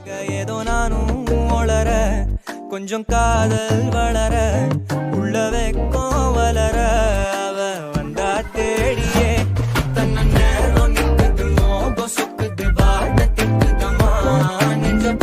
ஏதோ நானும் ஒளர கொஞ்சம் காதல் வளர உள்ள வெக்கம் வளர அவ வந்தா தேடியே தன்ன நேரம் நிக்குது மோகம் சுக்குது வாட திக்குதமா நெஞ்ச